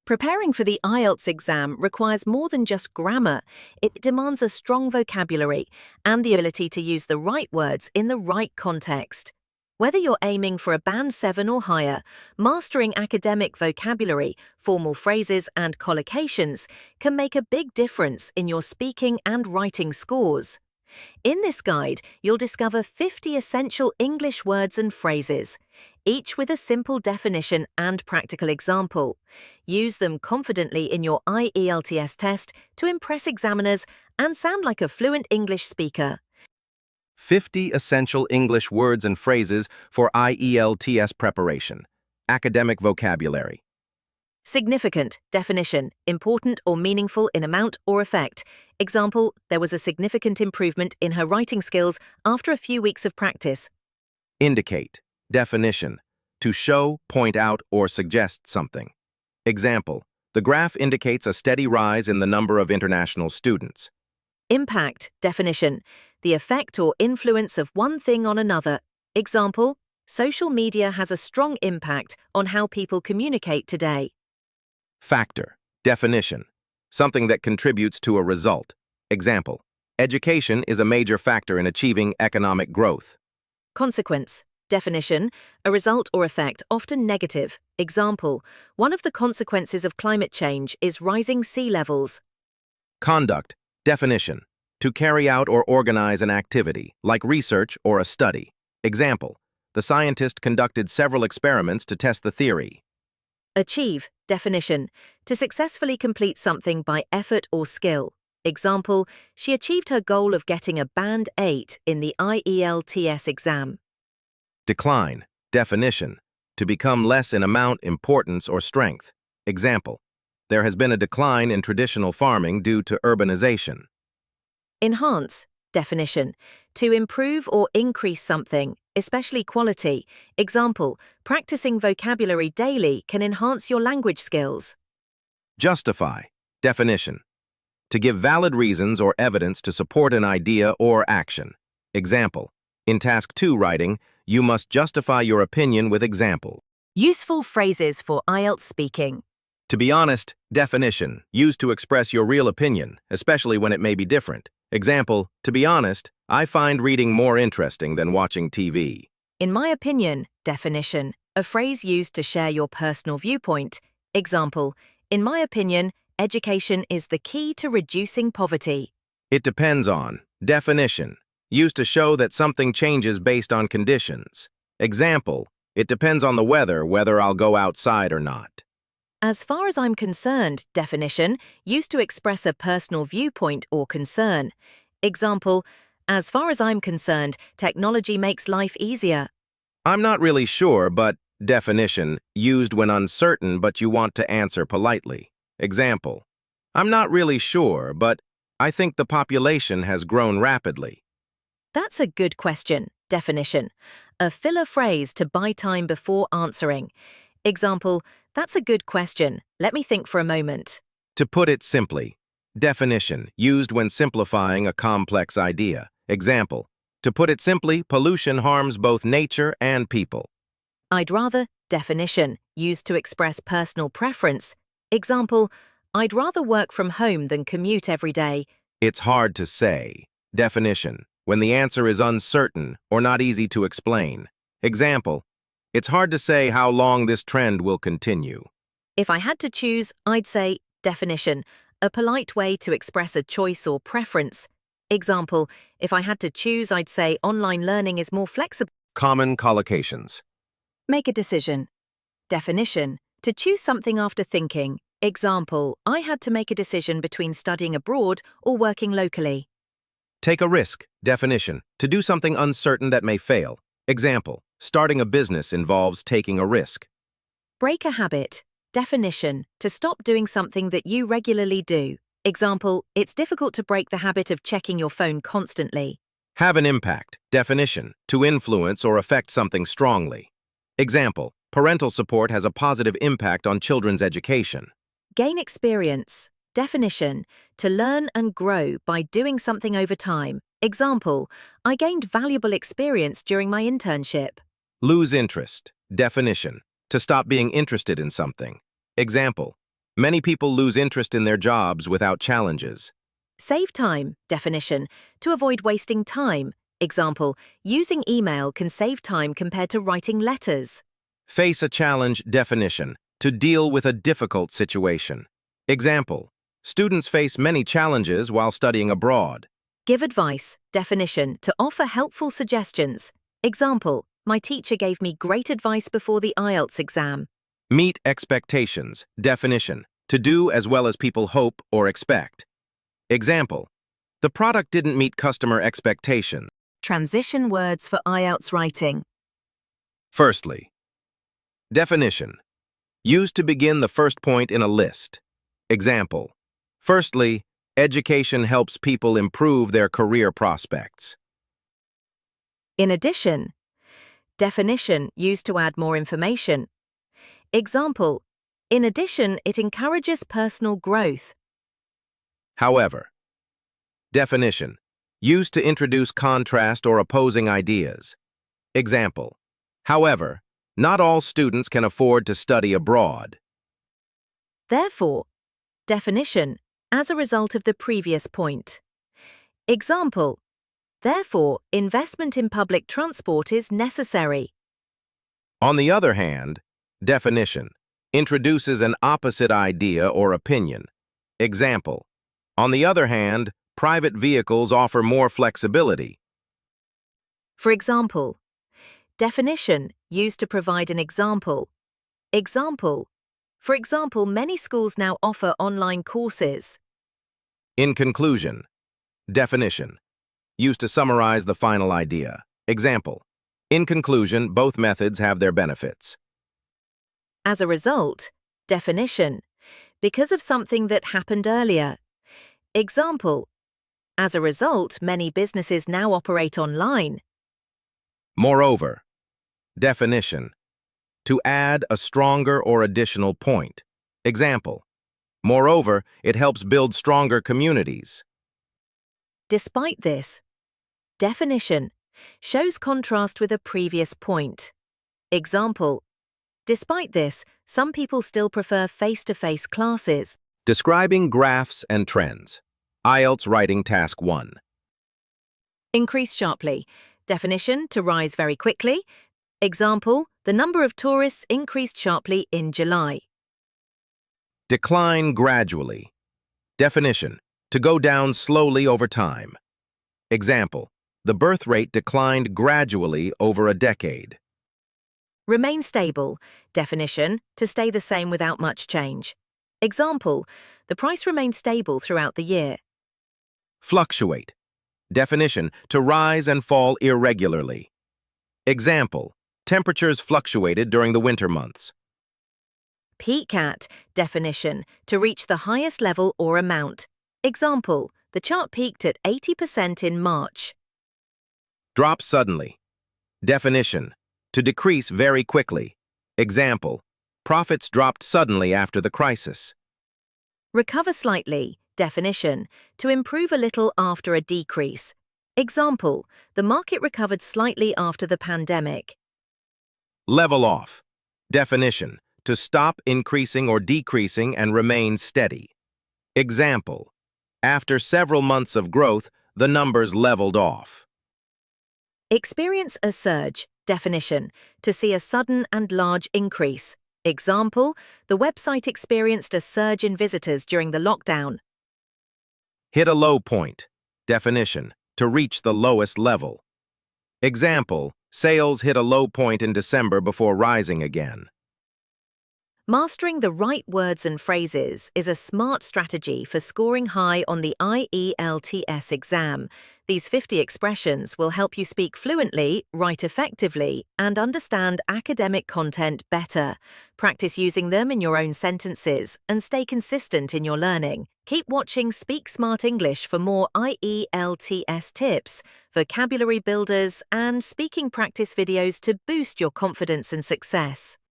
Preparing for the IELTS exam requires more than just grammar. It demands a strong vocabulary and the ability to use the right words in the right context. Whether you're aiming for a Band 7 or higher, mastering academic vocabulary, formal phrases, and collocations can make a big difference in your speaking and writing scores. In this guide, you'll discover 50 essential English words and phrases, each with a simple definition and practical example. Use them confidently in your IELTS test to impress examiners and sound like a fluent English speaker. 50 essential English words and phrases for IELTS preparation. Academic vocabulary. Significant, definition, important or meaningful in amount or effect. Example, there was a significant improvement in her writing skills after a few weeks of practice. Indicate, definition, to show, point out, or suggest something. Example, the graph indicates a steady rise in the number of international students. Impact, definition, the effect or influence of one thing on another. Example, social media has a strong impact on how people communicate today. Factor, definition, something that contributes to a result. Example, education is a major factor in achieving economic growth. Consequence, definition, a result or effect often negative. Example, one of the consequences of climate change is rising sea levels. Conduct, definition, to carry out or organize an activity, like research or a study. Example, the scientist conducted several experiments to test the theory. Achieve, definition, to successfully complete something by effort or skill. Example, she achieved her goal of getting a Band 8 in the IELTS exam. Decline, definition, to become less in amount, importance, or strength. Example, there has been a decline in traditional farming due to urbanization. Enhance, definition, to improve or increase something, especially quality. Example, practicing vocabulary daily can enhance your language skills. Justify, definition, to give valid reasons or evidence to support an idea or action. Example, in Task 2 writing, you must justify your opinion with example. Useful phrases for IELTS speaking. To be honest, definition, used to express your real opinion, especially when it may be different. Example, to be honest, I find reading more interesting than watching TV. In my opinion, definition, a phrase used to share your personal viewpoint. Example, in my opinion, education is the key to reducing poverty. It depends on, definition, used to show that something changes based on conditions. Example, it depends on the weather whether I'll go outside or not. As far as I'm concerned, definition, used to express a personal viewpoint or concern. Example, as far as I'm concerned, technology makes life easier. I'm not really sure, but definition, used when uncertain but you want to answer politely. Example, I'm not really sure, but I think the population has grown rapidly. That's a good question, definition, a filler phrase to buy time before answering. Example, that's a good question. Let me think for a moment. To put it simply, definition, used when simplifying a complex idea. Example, to put it simply, pollution harms both nature and people. I'd rather, definition, used to express personal preference. Example, I'd rather work from home than commute every day. It's hard to say. Definition, when the answer is uncertain or not easy to explain. Example, it's hard to say how long this trend will continue. If I had to choose, I'd say, definition, a polite way to express a choice or preference. Example, if I had to choose, I'd say online learning is more flexible. Common collocations. Make a decision. Definition, to choose something after thinking. Example, I had to make a decision between studying abroad or working locally. Take a risk. Definition, to do something uncertain that may fail. Example, starting a business involves taking a risk. Break a habit. Definition, to stop doing something that you regularly do. Example, it's difficult to break the habit of checking your phone constantly. Have an impact. Definition, to influence or affect something strongly. Example, parental support has a positive impact on children's education. Gain experience. Definition, to learn and grow by doing something over time. Example, I gained valuable experience during my internship. Lose interest. Definition, to stop being interested in something. Example, Many people lose interest in their jobs without challenges. Save time, definition, to avoid wasting time. Example, using email can save time compared to writing letters. Face a challenge, definition, to deal with a difficult situation. Example, students face many challenges while studying abroad. Give advice, definition, to offer helpful suggestions. Example, my teacher gave me great advice before the IELTS exam. Meet expectations, definition, to do as well as people hope or expect. Example, the product didn't meet customer expectations. Transition words for IELTS writing. Firstly, definition, used to begin the first point in a list. Example, firstly, education helps people improve their career prospects. In addition, definition used to add more information. Example, in addition, it encourages personal growth. However, definition, used to introduce contrast or opposing ideas. Example, however, not all students can afford to study abroad. Therefore, definition, as a result of the previous point. Example, therefore, investment in public transport is necessary. On the other hand, definition, introduces an opposite idea or opinion. Example, on the other hand, private vehicles offer more flexibility. For example, definition, used to provide an example. Example, for example, many schools now offer online courses. In conclusion, definition, used to summarize the final idea. Example, in conclusion, both methods have their benefits. As a result, definition, because of something that happened earlier. Example, as a result, many businesses now operate online. Moreover, definition, to add a stronger or additional point. Example, moreover, it helps build stronger communities. Despite this, definition shows contrast with a previous point. Example, despite this, some people still prefer face-to-face classes. Describing graphs and trends. IELTS Writing Task 1. Increase sharply. Definition, to rise very quickly. Example, the number of tourists increased sharply in July. Decline gradually. Definition, to go down slowly over time. Example, the birth rate declined gradually over a decade. Remain stable. Definition, to stay the same without much change. Example, the price remained stable throughout the year. Fluctuate. Definition, to rise and fall irregularly. Example, temperatures fluctuated during the winter months. Peak at, definition, to reach the highest level or amount. Example, the chart peaked at 80% in March. Drop suddenly. Definition, to decrease very quickly. Example, profits dropped suddenly after the crisis. Recover slightly. Definition, to improve a little after a decrease. Example, the market recovered slightly after the pandemic. Level off. Definition, to stop increasing or decreasing and remain steady. Example, after several months of growth, the numbers leveled off. Experience a surge. Definition, to see a sudden and large increase. Example, the website experienced a surge in visitors during the lockdown. Hit a low point. Definition, to reach the lowest level. Example, sales hit a low point in December before rising again. Mastering the right words and phrases is a smart strategy for scoring high on the IELTS exam. These 50 expressions will help you speak fluently, write effectively, and understand academic content better. Practice using them in your own sentences and stay consistent in your learning. Keep watching Speak Smart English for more IELTS tips, vocabulary builders, and speaking practice videos to boost your confidence and success.